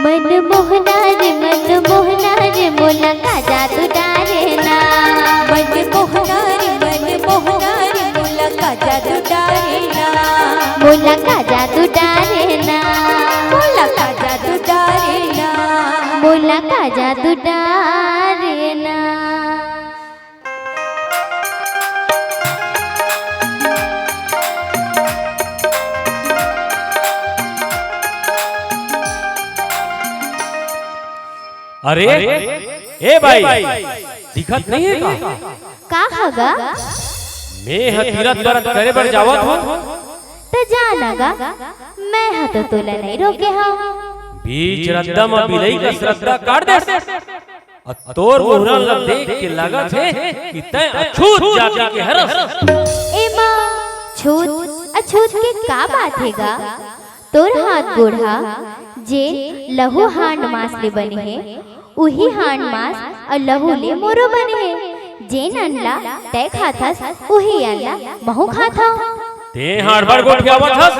मन मोहना रे मोला का जादू डारे ना। मन मोहना रे मोला का जादू डारे ना। मोला का जादू डारे ना। मोला का जादू डारे ना। मोला का जादू डारे ना। अरे ए भाई दिखत नहीं है का हगा? मैं तीरथ व्रत करे बर जावत हूँ तो जानगा मैं तो तोला नहीं रोके हाँ। बीच रद्दा में बिलई का श्रद्धा काट दे तोर मुहरा लग देख के लगा थे कि तय अछूत जाति के हरस। ए मां छूत अछूत के का बात हैगा? तोर हाथ बूढ़ा जे लहू हांड मास ले बने है उही हांड मास और लहू ले मोरो बने है। जे ननला तय खाथस उही अल्ला महू खाता। ते हाड़ बाड़ गोठियावत हस